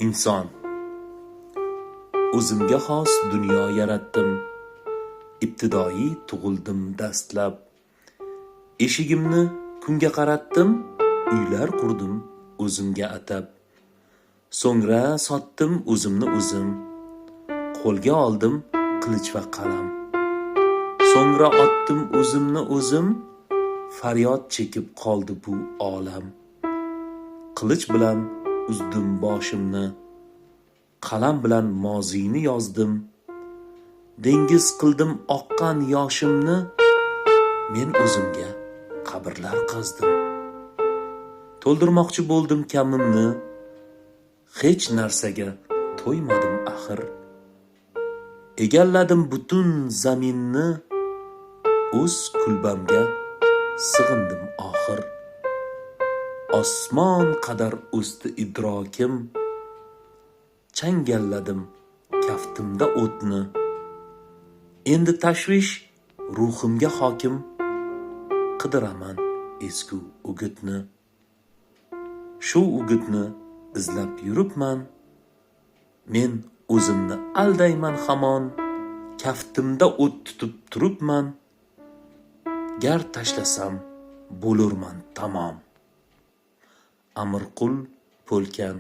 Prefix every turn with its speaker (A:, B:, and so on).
A: Inson. O'zimga xos dunyo yaratdim. Ibtidoiy tug'ildim dastlab. Eshigimni kunga qaratdim, uylar qurdim o'zimga atab. So'ngra sotdim o'zimni o'zim. Qo'lga oldim qilich va qalam. So'ngra otdim o'zimni o'zim. Faryod chekib qoldi bu olam. Qilich bilan uzdim boshimni. Qalam bilan moziyni yozdim. Dengiz qildim oqqan yoshimni. Men o'zimga qabrlar qazdim. To'ldirmoqchi bo'ldim kamimni. Hech narsaga to'ymadim axir. Egalladim butun zaminni. O'z kulbamga sig'indim oxir. Osmon qadar o'sdi idrokim. Changalladim kaftimda o'tni. Endi tashvish ruhimga hokim. Qidiraman ezgu o'gitni. Shu o'gitni izlab yuribman. Men o'zimni aldayman hamon. Kaftimda o't tutib turibman. Gar tashlasam bo'lurman tamom. Amirqul Polkan.